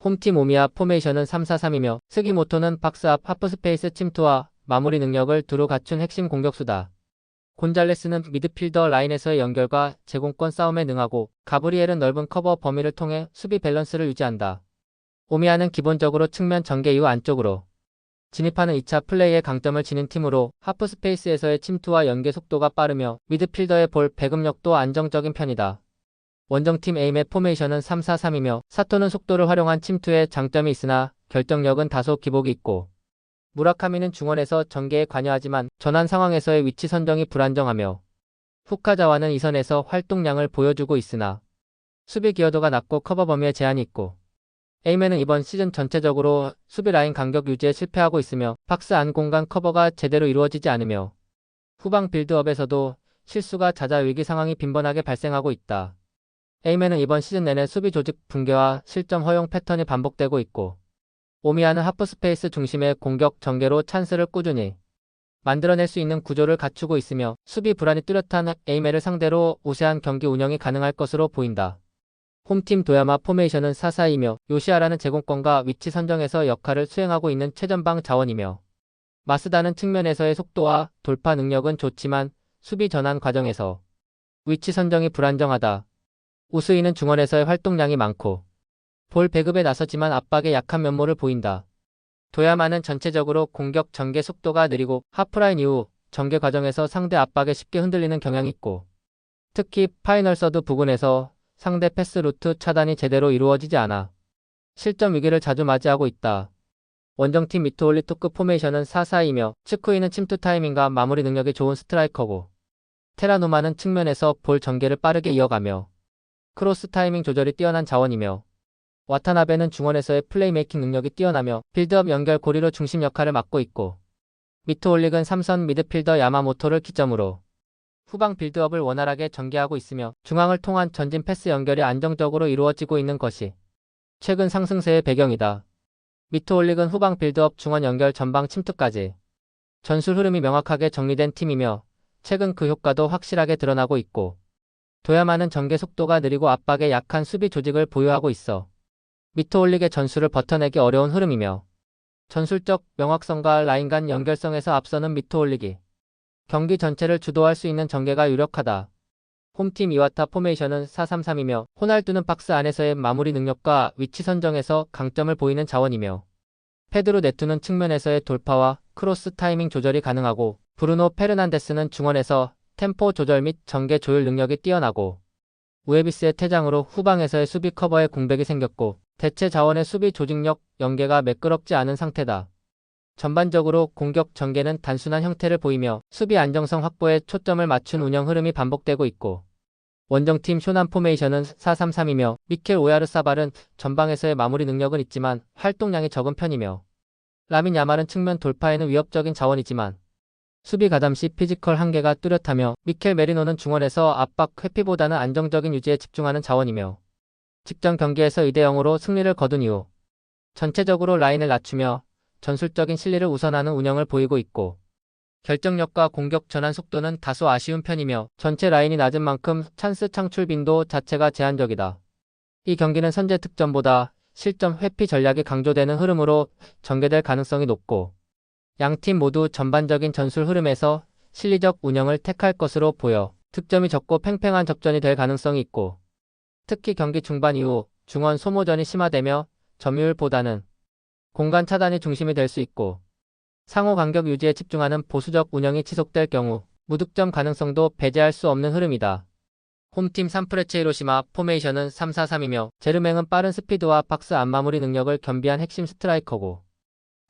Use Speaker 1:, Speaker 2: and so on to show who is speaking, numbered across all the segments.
Speaker 1: 홈팀 오미야 포메이션은 3-4-3이며 스기모토는 박스 앞 하프스페이스 침투와 마무리 능력을 두루 갖춘 핵심 공격수다. 곤잘레스는 미드필더 라인에서의 연결과 제공권 싸움에 능하고 가브리엘은 넓은 커버 범위를 통해 수비 밸런스를 유지한다. 오미야는 기본적으로 측면 전개 이후 안쪽으로 진입하는 2차 플레이의 강점을 지닌 팀으로 하프스페이스에서의 침투와 연계 속도가 빠르며 미드필더의 볼 배급력도 안정적인 편이다. 원정팀 에임의 포메이션은 3-4-3이며 사토는 속도를 활용한 침투에 장점이 있으나 결정력은 다소 기복이 있고 무라카미는 중원에서 전개에 관여하지만 전환 상황에서의 위치 선정이 불안정하며 후카자와는 이선에서 활동량을 보여주고 있으나 수비 기여도가 낮고 커버 범위에 제한이 있고 에이맨은 이번 시즌 전체적으로 수비 라인 간격 유지에 실패하고 있으며 박스 안 공간 커버가 제대로 이루어지지 않으며 후방 빌드업에서도 실수가 잦아 위기 상황이 빈번하게 발생하고 있다. 에이맨은 이번 시즌 내내 수비 조직 붕괴와 실점 허용 패턴이 반복되고 있고 오미야는 하프스페이스 중심의 공격 전개로 찬스를 꾸준히 만들어낼 수 있는 구조를 갖추고 있으며 수비 불안이 뚜렷한 에이맨을 상대로 우세한 경기 운영이 가능할 것으로 보인다. 홈팀 도야마 포메이션은 4-4-2이며 요시아라는 제공권과 위치 선정에서 역할을 수행하고 있는 최전방 자원이며 마스다는 측면에서의 속도와 돌파 능력은 좋지만 수비 전환 과정에서 위치 선정이 불안정하다. 우스이는 중원에서의 활동량이 많고 볼 배급에 나서지만 압박에 약한 면모를 보인다. 도야마는 전체적으로 공격 전개 속도가 느리고 하프라인 이후 전개 과정에서 상대 압박에 쉽게 흔들리는 경향이 있고 특히 파이널 서드 부근에서 상대 패스 루트 차단이 제대로 이루어지지 않아 실점 위기를 자주 맞이하고 있다. 원정팀 미토올리 토크 포메이션은 4-4-2이며 츠쿠이는 침투 타이밍과 마무리 능력이 좋은 스트라이커고 테라노마는 측면에서 볼 전개를 빠르게 이어가며 크로스 타이밍 조절이 뛰어난 자원이며 와타나베는 중원에서의 플레이메이킹 능력이 뛰어나며 빌드업 연결 고리로 중심 역할을 맡고 있고 미토올릭은 3선 미드필더 야마모토를 기점으로 후방 빌드업을 원활하게 전개하고 있으며 중앙을 통한 전진 패스 연결이 안정적으로 이루어지고 있는 것이 최근 상승세의 배경이다. 미토올릭은 후방 빌드업 중원 연결 전방 침투까지 전술 흐름이 명확하게 정리된 팀이며 최근 그 효과도 확실하게 드러나고 있고 도야마는 전개 속도가 느리고 압박에 약한 수비 조직을 보유하고 있어 미토올릭의 전술을 버텨내기 어려운 흐름이며 전술적 명확성과 라인 간 연결성에서 앞서는 미토올릭이 경기 전체를 주도할 수 있는 전개가 유력하다. 홈팀 이와타 포메이션은 4-3-3이며 호날두는 박스 안에서의 마무리 능력과 위치 선정에서 강점을 보이는 자원이며 페드로 네투는 측면에서의 돌파와 크로스 타이밍 조절이 가능하고 브루노 페르난데스는 중원에서 템포 조절 및 전개 조율 능력이 뛰어나고 우에비스의 퇴장으로 후방에서의 수비 커버에 공백이 생겼고 대체 자원의 수비 조직력 연계가 매끄럽지 않은 상태다. 전반적으로 공격 전개는 단순한 형태를 보이며 수비 안정성 확보에 초점을 맞춘 운영 흐름이 반복되고 있고 원정팀 쇼난 포메이션은 4-3-3이며 미켈 오야르사발은 전방에서의 마무리 능력은 있지만 활동량이 적은 편이며 라민 야말은 측면 돌파에는 위협적인 자원이지만 수비 가담 시 피지컬 한계가 뚜렷하며 미켈 메리노는 중원에서 압박 회피보다는 안정적인 유지에 집중하는 자원이며 직전 경기에서 2-0으로 승리를 거둔 이후 전체적으로 라인을 낮추며 전술적인 실리를 우선하는 운영을 보이고 있고 결정력과 공격 전환 속도는 다소 아쉬운 편이며 전체 라인이 낮은 만큼 찬스 창출 빈도 자체가 제한적이다. 이 경기는 선제 득점보다 실점 회피 전략이 강조되는 흐름으로 전개될 가능성이 높고 양팀 모두 전반적인 전술 흐름에서 실리적 운영을 택할 것으로 보여 득점이 적고 팽팽한 접전이 될 가능성이 있고 특히 경기 중반 이후 중원 소모전이 심화되며 점유율보다는 공간 차단이 중심이 될 수 있고 상호 간격 유지에 집중하는 보수적 운영이 지속될 경우 무득점 가능성도 배제할 수 없는 흐름이다. 홈팀 산프레체 히로시마 포메이션은 3-4-3이며 제르맹은 빠른 스피드와 박스 안 마무리 능력을 겸비한 핵심 스트라이커고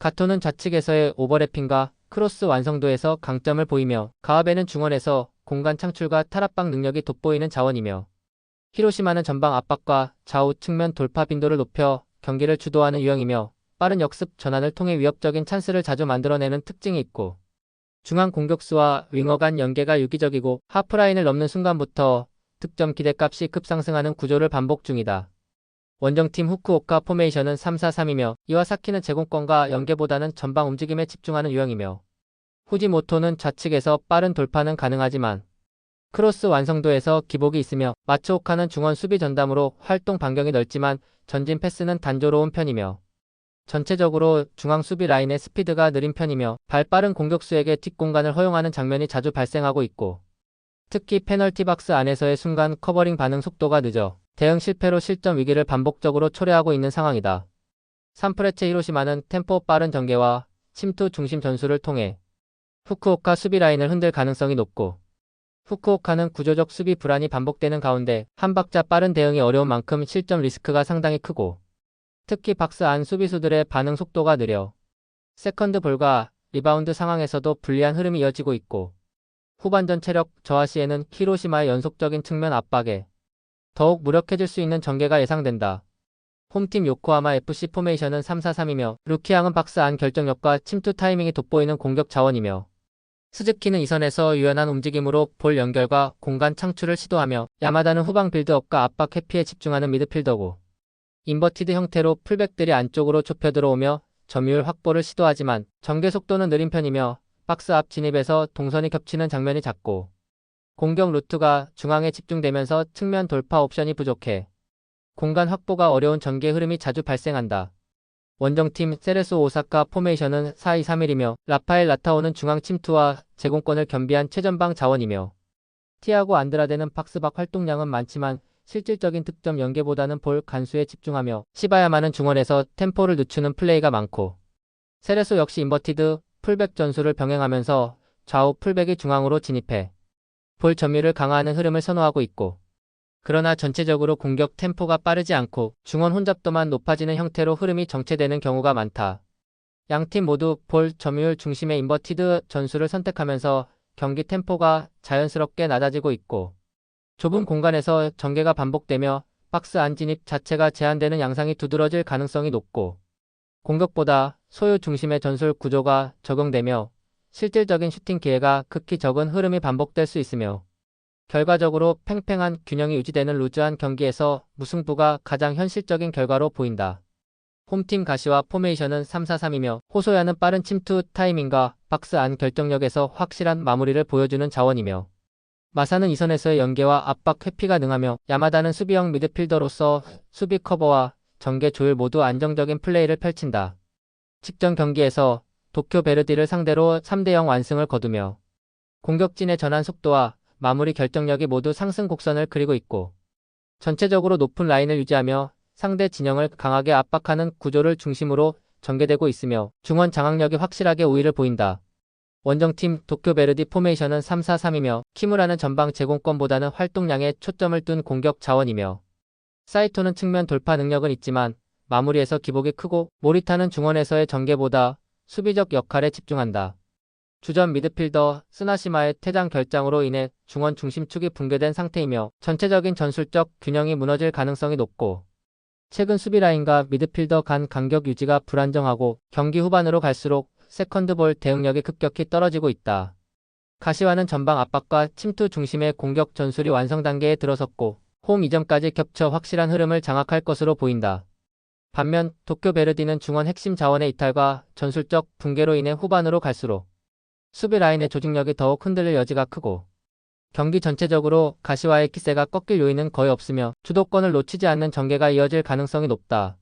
Speaker 1: 가토는 좌측에서의 오버래핑과 크로스 완성도에서 강점을 보이며 가와베는 중원에서 공간 창출과 탈압박 능력이 돋보이는 자원이며 히로시마는 전방 압박과 좌우 측면 돌파 빈도를 높여 경기를 주도하는 유형이며 빠른 역습 전환을 통해 위협적인 찬스를 자주 만들어내는 특징이 있고 중앙 공격수와 윙어 간 연계가 유기적이고 하프라인을 넘는 순간부터 득점 기대값이 급상승하는 구조를 반복 중이다. 원정팀 후쿠오카 포메이션은 3-4-3이며 이와사키는 제공권과 연계보다는 전방 움직임에 집중하는 유형이며 후지모토는 좌측에서 빠른 돌파는 가능하지만 크로스 완성도에서 기복이 있으며 마츠오카는 중원 수비 전담으로 활동 반경이 넓지만 전진 패스는 단조로운 편이며 전체적으로 중앙 수비 라인의 스피드가 느린 편이며 발빠른 공격수에게 뒷공간을 허용하는 장면이 자주 발생하고 있고 특히 페널티 박스 안에서의 순간 커버링 반응 속도가 늦어 대응 실패로 실점 위기를 반복적으로 초래하고 있는 상황이다. 산프레체 히로시마는 템포 빠른 전개와 침투 중심 전술을 통해 후쿠오카 수비 라인을 흔들 가능성이 높고 후쿠오카는 구조적 수비 불안이 반복되는 가운데 한 박자 빠른 대응이 어려운 만큼 실점 리스크가 상당히 크고 특히 박스 안 수비수들의 반응 속도가 느려 세컨드 볼과 리바운드 상황에서도 불리한 흐름이 이어지고 있고 후반전 체력 저하 시에는 히로시마의 연속적인 측면 압박에 더욱 무력해질 수 있는 전개가 예상된다. 홈팀 요코하마 FC 포메이션은 3-4-3이며 루키앙은 박스 안 결정력과 침투 타이밍이 돋보이는 공격 자원이며 스즈키는 이선에서 유연한 움직임으로 볼 연결과 공간 창출을 시도하며 야마다는 후방 빌드업과 압박 회피에 집중하는 미드필더고 인버티드 형태로 풀백들이 안쪽으로 좁혀 들어오며 점유율 확보를 시도하지만 전개 속도는 느린 편이며 박스 앞 진입에서 동선이 겹치는 장면이 잦고 공격 루트가 중앙에 집중되면서 측면 돌파 옵션이 부족해 공간 확보가 어려운 전개 흐름이 자주 발생한다. 원정팀 세레소 오사카 포메이션은 4-2-3-1이며 라파엘 라타오는 중앙 침투와 제공권을 겸비한 최전방 자원이며 티아고 안드라데는 박스 밖 활동량은 많지만 실질적인 득점 연계보다는 볼 간수에 집중하며 시바야마는 중원에서 템포를 늦추는 플레이가 많고 세레소 역시 인버티드 풀백 전술을 병행하면서 좌우 풀백이 중앙으로 진입해 볼 점유를 강화하는 흐름을 선호하고 있고 그러나 전체적으로 공격 템포가 빠르지 않고 중원 혼잡도만 높아지는 형태로 흐름이 정체되는 경우가 많다. 양팀 모두 볼 점유율 중심의 인버티드 전술을 선택하면서 경기 템포가 자연스럽게 낮아지고 있고 좁은 공간에서 전개가 반복되며 박스 안 진입 자체가 제한되는 양상이 두드러질 가능성이 높고 공격보다 소유 중심의 전술 구조가 적용되며 실질적인 슈팅 기회가 극히 적은 흐름이 반복될 수 있으며 결과적으로 팽팽한 균형이 유지되는 루즈한 경기에서 무승부가 가장 현실적인 결과로 보인다. 홈팀 가시와 포메이션은 3-4-3이며 호소야는 빠른 침투 타이밍과 박스 안 결정력에서 확실한 마무리를 보여주는 자원이며 마사는 이선에서의 연계와 압박 회피가 능하며 야마다는 수비형 미드필더로서 수비 커버와 전개 조율 모두 안정적인 플레이를 펼친다. 직전 경기에서 도쿄 베르디를 상대로 3-0 완승을 거두며 공격진의 전환 속도와 마무리 결정력이 모두 상승 곡선을 그리고 있고 전체적으로 높은 라인을 유지하며 상대 진영을 강하게 압박하는 구조를 중심으로 전개되고 있으며 중원 장악력이 확실하게 우위를 보인다. 원정팀 도쿄 베르디 포메이션은 3-4-3이며 키무라는 전방 제공권보다는 활동량에 초점을 둔 공격 자원이며 사이토는 측면 돌파 능력은 있지만 마무리에서 기복이 크고 모리타는 중원에서의 전개보다 수비적 역할에 집중한다. 주전 미드필더 스나시마의 퇴장 결장으로 인해 중원 중심축이 붕괴된 상태이며 전체적인 전술적 균형이 무너질 가능성이 높고 최근 수비 라인과 미드필더 간 간격 유지가 불안정하고 경기 후반으로 갈수록 세컨드볼 대응력이 급격히 떨어지고 있다. 가시와는 전방 압박과 침투 중심의 공격 전술이 완성 단계에 들어섰고 홈 이점까지 겹쳐 확실한 흐름을 장악할 것으로 보인다. 반면 도쿄 베르디는 중원 핵심 자원의 이탈과 전술적 붕괴로 인해 후반으로 갈수록 수비 라인의 조직력이 더욱 흔들릴 여지가 크고 경기 전체적으로 가시와의 기세가 꺾일 요인은 거의 없으며 주도권을 놓치지 않는 전개가 이어질 가능성이 높다.